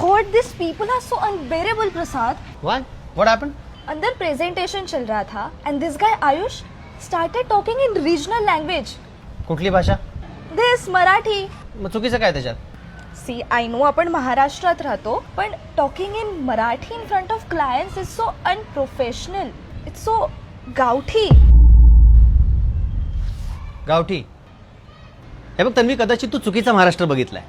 God, these people are so unbearable, Prasad. What happened? अंदर presentation चल रहा था and this guy Ayush started talking in regional language. कुठली भाषा? This Marathi. मग चुकीचं काय त्याच्यात? See, I know आपण महाराष्ट्रात राहतो, पण talking in Marathi in front of clients is so unprofessional. It's so गावठी. गावठी. हे बघ तन्वी, कदाचित तू चुकीचा महाराष्ट्र बघितलाय.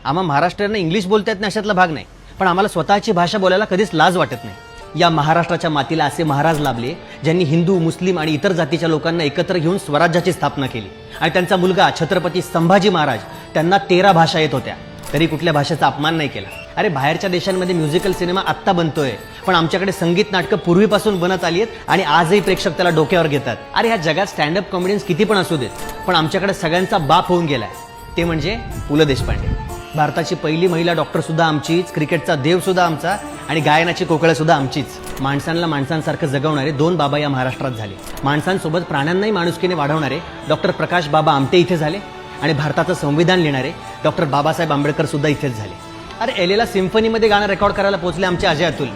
आम्हा महाराष्ट्रीयांना इंग्लिश बोलता येत नाही अशातला भाग नाही, पण आम्हाला स्वतःची भाषा बोलायला कधीच लाज वाटत नाही. या महाराष्ट्राच्या मातीला असे महाराज लाभले ज्यांनी हिंदू, मुस्लिम आणि इतर जातीच्या लोकांना एकत्र घेऊन स्वराज्याची स्थापना केली. आणि त्यांचा मुलगा छत्रपती संभाजी महाराज, त्यांना 13 भाषा येत होत्या, तरी कुठल्या भाषेचा अपमान नाही केला. अरे बाहेरच्या देशांमध्ये म्युझिकल सिनेमा आत्ता बनतोय, पण आमच्याकडे संगीत नाटकं पूर्वीपासून बनत आली आहेत आणि आजही प्रेक्षक त्याला डोक्यावर घेतात. अरे ह्या जगात स्टँडअप कॉमेडियन्स किती पण असू देत, पण आमच्याकडे सगळ्यांचा बाप होऊन गेलाय, ते म्हणजे पु ल देशपांडे. भारताची पहिली महिला डॉक्टर सुद्धा आमचीच, क्रिकेटचा देव सुद्धा आमचा आणि गायनाची कोकिळा सुद्धा आमचीच. माणसांना माणसांसारखं जगवणारे 2 बाबा या महाराष्ट्रात झाले. माणसांसोबत प्राण्यांनाही माणुसकीने वाढवणारे डॉक्टर प्रकाश बाबा आमटे इथे झाले आणि भारताचं संविधान लिहिणारे डॉक्टर बाबासाहेब आंबेडकर सुद्धा इथेच झाले. अरे एलेला सिम्फनीमध्ये गाणं रेकॉर्ड करायला पोहोचले आमचे अजय अतुल.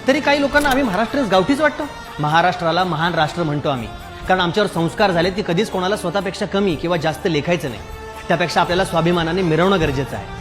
तरी काही लोकांना आम्ही महाराष्ट्रच गावठीच वाटतो. महाराष्ट्राला महान राष्ट्र म्हणतो आम्ही, कारण आमच्यावर संस्कार झाले की कधीच कोणाला स्वतःपेक्षा कमी किंवा जास्त लेखायचं नाही. त्यापेक्षा आपल्याला स्वाभिमानाने मिरवणं गरजेचं आहे.